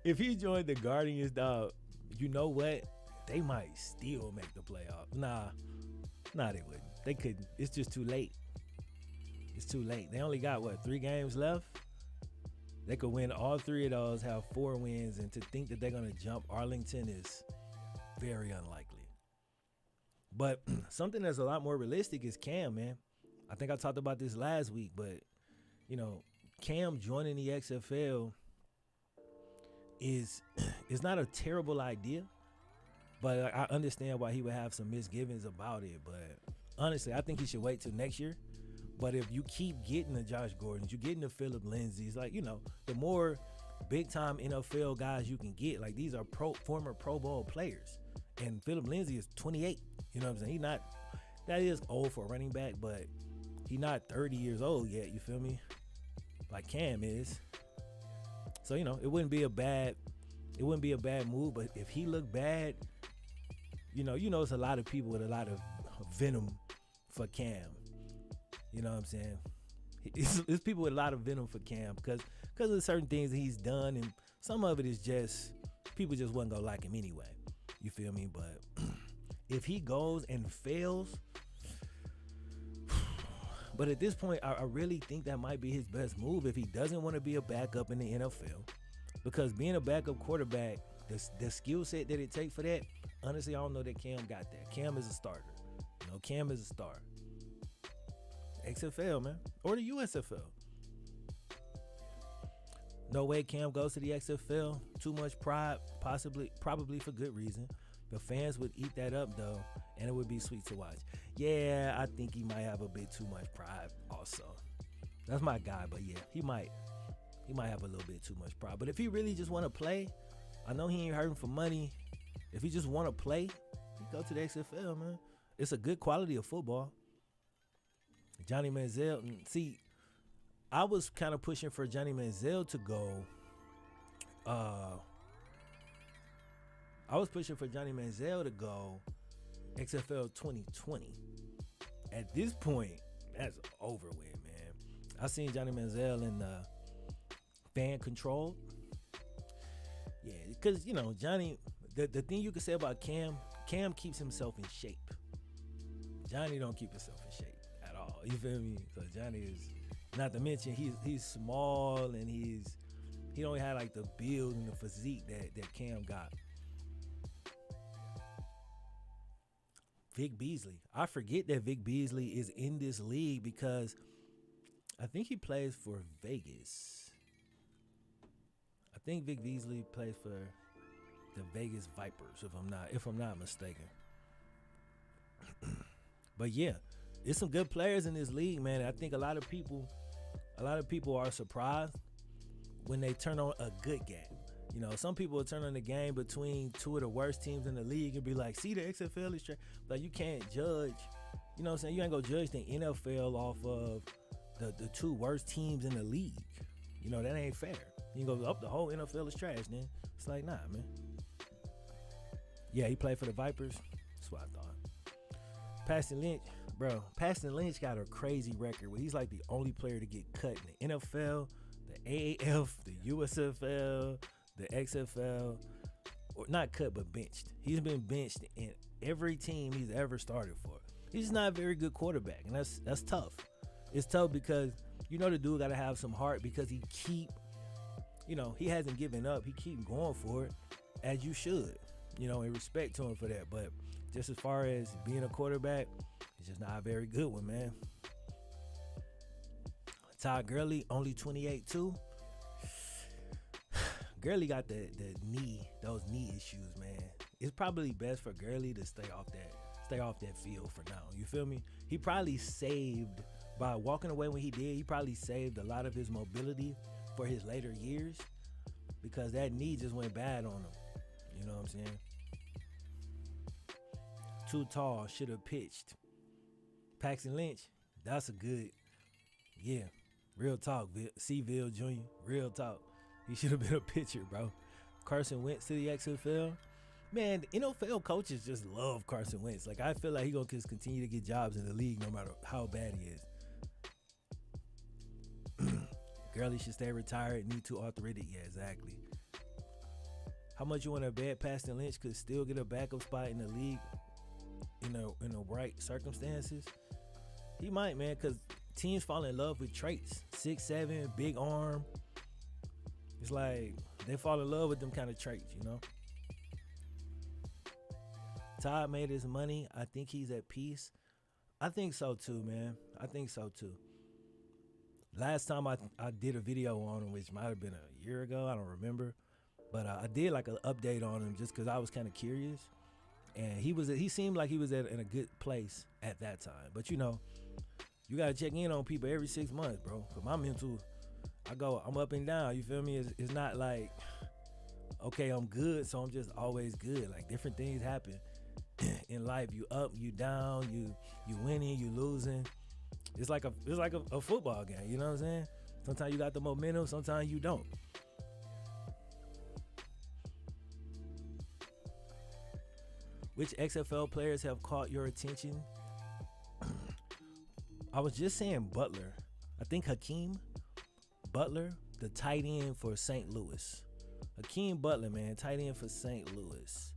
If he joined the Guardians, dog, you know what? They might still make the playoffs. Nah, they wouldn't. They couldn't. It's just too late. They only got, 3 games left? They could win all 3 of those, have 4 wins, and to think that they're going to jump Arlington is very unlikely. But something that's a lot more realistic is Cam, man. I think I talked about this last week, but, Cam joining the XFL is not a terrible idea, but I understand why he would have some misgivings about it. But honestly, I think he should wait till next year. But if you keep getting the Josh Gordons, you're getting the Philip Lindsays, like, the more big-time NFL guys you can get, like, these are former Pro Bowl players. And Philip Lindsay is 28. You know what I'm saying? That is old for a running back, but he's not 30 years old yet, you feel me? Like Cam is. So, it wouldn't be a bad move, but if he looked bad, it's a lot of people with a lot of venom for Cam. You know what I'm saying? It's people with a lot of venom for Cam because of certain things that he's done, and some of it is just people just wasn't gonna like him anyway. You feel me? But if he goes and fails, but at this point, I really think that might be his best move if he doesn't want to be a backup in the NFL, because being a backup quarterback, the skill set that it takes for that, honestly, I don't know that Cam got that. Cam is a starter. Cam is a star. XFL, man, or the USFL. No way Cam goes to the XFL. Too much pride, probably for good reason. The fans would eat that up though, and it would be sweet to watch. Yeah, I think he might have a bit too much pride also. That's my guy, but yeah, he might have a little bit too much pride. But if he really just want to play, I know he ain't hurting for money. If he just want to play, he go to the XFL, man. It's a good quality of football. Johnny Manziel, see, I was kind of pushing for Johnny Manziel to go. I was pushing for Johnny Manziel to go XFL 2020. At this point, that's over with, man. I seen Johnny Manziel in the fan control. Yeah, because, you know, Johnny, the thing you can say about Cam keeps himself in shape. Johnny don't keep himself in shape at all. You feel me? So Johnny is, not to mention, he's small and he don't have like the build and the physique that Cam got. Vic Beasley. I forget that Vic Beasley is in this league because I think he plays for Vegas. I think Vic Beasley plays for the Vegas Vipers, if I'm not mistaken. But yeah, there's some good players in this league, man. I think a lot of people are surprised when they turn on a good game. You know, some people will turn on the game between two of the worst teams in the league and be like, see, the XFL is trash. Like, you can't judge, you know what I'm saying? You ain't gonna judge the NFL off of the two worst teams in the league. You know, that ain't fair. You can go, the whole NFL is trash, then. It's like, nah, man. Yeah, he played for the Vipers. That's what I thought. Paxton Lynch, bro. Paxton Lynch got a crazy record where he's like the only player to get cut in the NFL, the AAF, the USFL, the XFL, or not cut, but benched. He's been benched in every team he's ever started for. He's not a very good quarterback, and that's tough. It's tough because, you know, the dude got to have some heart because he hasn't given up. He keep going for it, as you should, you know, and respect to him for that. But just as far as being a quarterback, it's just not a very good one, man. Todd Gurley, only 28 too. Gurley got those knee issues, man. It's probably best for Gurley to stay off that field for now. You feel me? He probably saved, by walking away when he did, he probably saved a lot of his mobility for his later years because that knee just went bad on him. You know what I'm saying? Too tall, should have pitched. Paxton Lynch, that's a good, yeah, real talk. C-Ville Jr., real talk. He should have been a pitcher, bro. Carson Wentz to the XFL. Man, the NFL coaches just love Carson Wentz. Like, I feel like he's going to just continue to get jobs in the league no matter how bad he is. Gurley should stay retired, need to arthritic. Yeah, exactly. How much you want to bet Paxton Lynch could still get a backup spot in the league in the right circumstances? He might, man, because teams fall in love with traits. 6'7", big arm. It's like they fall in love with them kind of traits, you know? Todd made his money. I think he's at peace. I think so too, man. I think so too. Last time I did a video on him, which might have been a year ago, I don't remember. But I did like an update on him just because I was kind of curious. And he seemed like he was in a good place at that time. But, you know, you got to check in on people every 6 months, bro. Because my mental, I'm up and down. You feel me? It's not like, okay, I'm good, so I'm just always good. Like, different things happen in life. You up, you down, you winning, you losing. It's like a football game. You know what I'm saying? Sometimes you got the momentum, sometimes you don't. Which XFL players have caught your attention? I was just saying Butler. I think Hakeem Butler, the tight end for St. Louis. Hakeem Butler, man, tight end for St. Louis.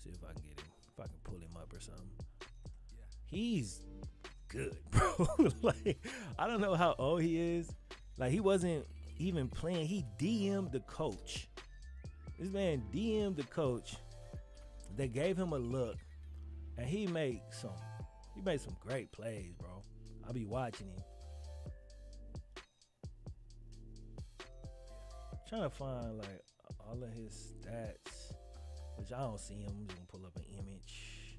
See if I can get him, if I can pull him up or something. He's good, bro. Like, I don't know how old he is. Like, he wasn't even playing. He DM'd the coach. This man DM'd the coach. They gave him a look, and he made some great plays, bro. I'll be watching him. Trying to find like all of his stats, which I don't see him. I'm just gonna pull up an image.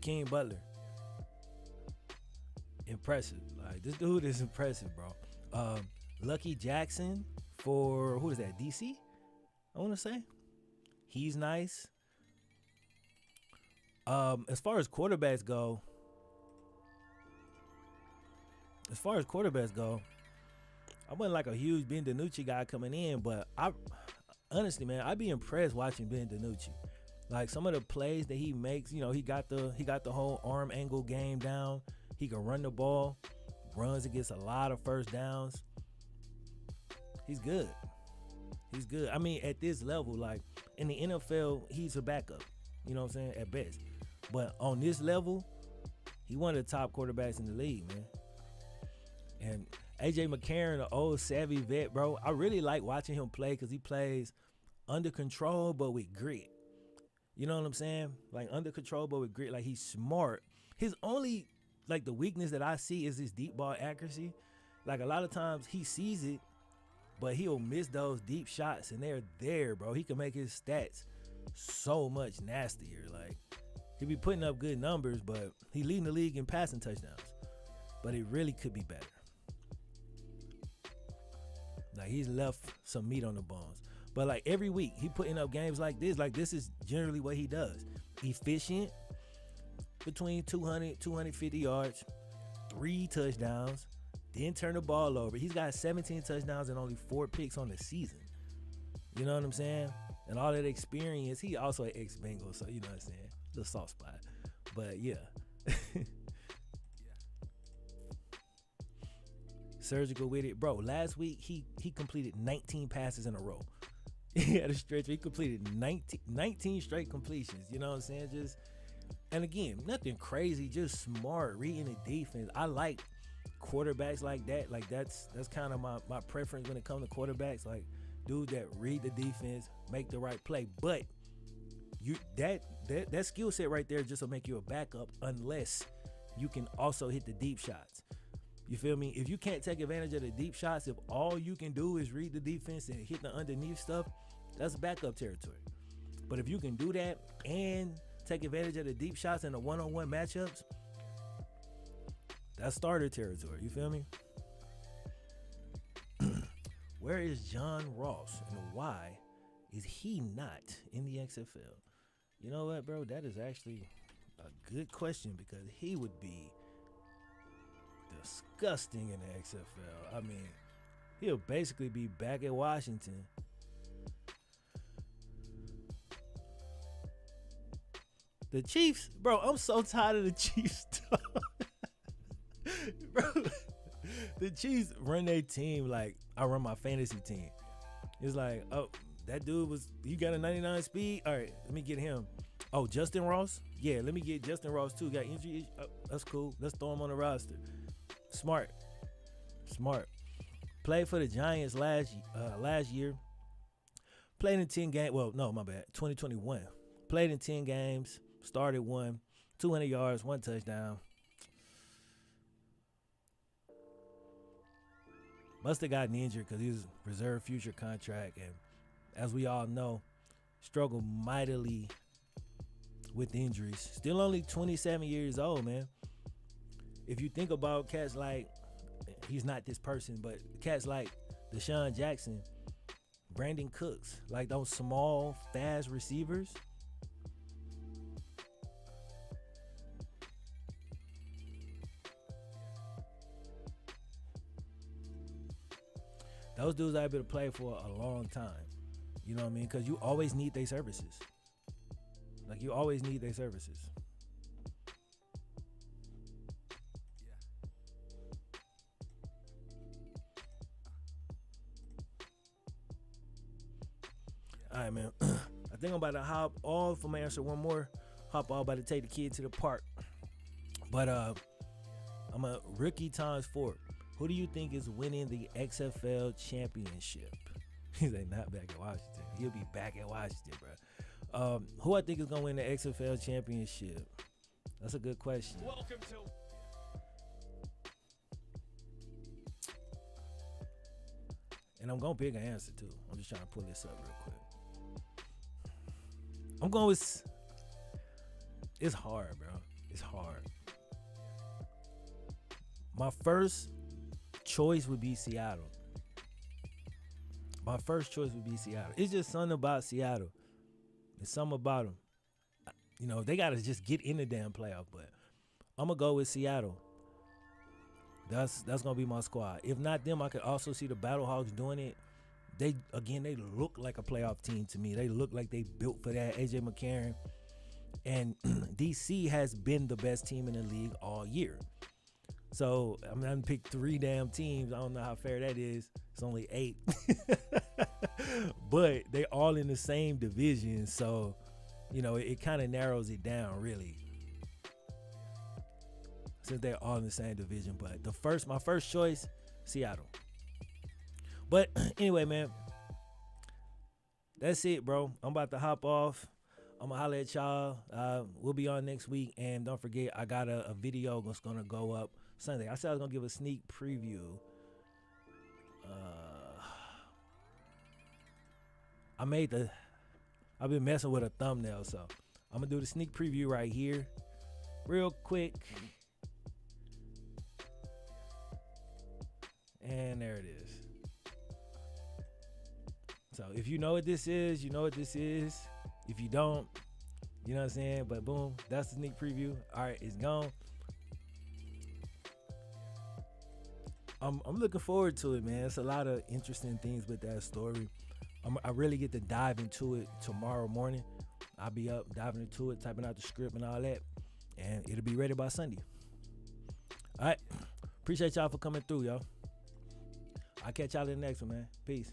Hakeem Butler. Impressive. Like, this dude is impressive, bro. Lucky Jackson for, who is that, DC? I want to say. He's nice. As far as quarterbacks go, I wasn't like a huge Ben DiNucci guy coming in, but honestly, man, I'd be impressed watching Ben DiNucci. Like, some of the plays that he makes, you know, he got the whole arm angle game down. He can run the ball, runs and gets a lot of first downs. He's good. He's good. I mean, at this level, like in the NFL, he's a backup. You know what I'm saying? At best. But on this level, he one of the top quarterbacks in the league, man. And AJ McCarron, the old savvy vet, bro, I really like watching him play because he plays under control but with grit. You know what I'm saying? Like, under control but with grit. Like, he's smart. His only, like, the weakness that I see is his deep ball accuracy. Like, a lot of times he sees it, but he'll miss those deep shots, and they're there, bro. He can make his stats so much nastier. Like, he be putting up good numbers, but he leading the league in passing touchdowns. But it really could be better. Like, he's left some meat on the bones. But, like, every week, he putting up games like this. Like, this is generally what he does. Efficient, between 200, 250 yards, 3 touchdowns, didn't turn the ball over. He's got 17 touchdowns and only 4 picks on the season. You know what I'm saying? And all that experience. He also an ex-Bengal, so you know what I'm saying? Little soft spot. But, yeah. Surgical with it. Bro, last week, he completed 19 passes in a row. He had a stretch. He completed 19 straight completions. You know what I'm saying? Just, and again, nothing crazy, just smart, reading the defense. I like quarterbacks like that. Like, that's kind of my preference when it comes to quarterbacks. Like, dudes that read the defense, make the right play. But you that skill set right there just will make you a backup unless you can also hit the deep shots. You feel me? If you can't take advantage of the deep shots, if all you can do is read the defense and hit the underneath stuff, that's backup territory. But if you can do that and take advantage of the deep shots in the one-on-one matchups, that's starter territory. You feel me? Where is John Ross and why is he not in the XFL? You know what, bro? That is actually a good question because he would be disgusting in the XFL. I mean, he'll basically be back at Washington. The Chiefs, bro, I'm so tired of the Chiefs stuff. Bro, the Chiefs run their team like I run my fantasy team. It's like, oh, that dude you got a 99 speed? All right, let me get him. Oh, Justin Ross? Yeah, let me get Justin Ross too. Got injury? That's cool. Let's throw him on the roster. Smart. Played for the Giants last year. Played in 10 games. Well, no, my bad. 2021. Played in 10 games. Started 1. 200 yards, 1 touchdown. Must have gotten injured because he was reserved future contract. And as we all know, struggled mightily with injuries. Still only 27 years old, man. If you think about cats like, he's not this person, but cats like Deshaun Jackson, Brandon Cooks, like those small, fast receivers. Those dudes are able to play for a long time. You know what I mean? Because you always need their services. Like, you always need their services. All right, man. I think I'm about to hop off. I'm going to answer one more. Hop off, about to take the kid to the park. But I'm a rookie times 4. Who do you think is winning the XFL championship? He's like, not back at Washington. He'll be back at Washington, bro. Who I think is going to win the XFL championship? That's a good question. Welcome to... And I'm going to pick an answer, too. I'm just trying to pull this up real quick. I'm going with... It's hard, bro. It's hard. My first choice would be Seattle. It's just something about Seattle. There's something about them. You know, they got to just get in the damn playoff. But I'm going to go with Seattle. That's going to be my squad. If not them, I could also see the Battlehawks doing it. They look like a playoff team to me. They look like they built for that. AJ McCarron. And DC has been the best team in the league all year. So I'm going to pick 3 damn teams. I don't know how fair that is. It's only 8. But they all in the same division. So, you know, it kind of narrows it down, really. Since they're all in the same division. But my first choice, Seattle. But anyway, man, that's it, bro. I'm about to hop off. I'm going to holler at y'all. We'll be on next week. And don't forget, I got a video that's going to go up Sunday. I said I was going to give a sneak preview. I've been messing with a thumbnail, so I'm going to do the sneak preview right here. Real quick. And there it is. So if you know what this is, you know what this is. If you don't, you know what I'm saying? But boom, that's the sneak preview. All right, it's gone. I'm looking forward to it, man. It's a lot of interesting things with that story. I really get to dive into it tomorrow morning. I'll be up diving into it, typing out the script and all that, and it'll be ready by Sunday. All right. Appreciate y'all for coming through, y'all. I'll catch y'all in the next one, man. Peace.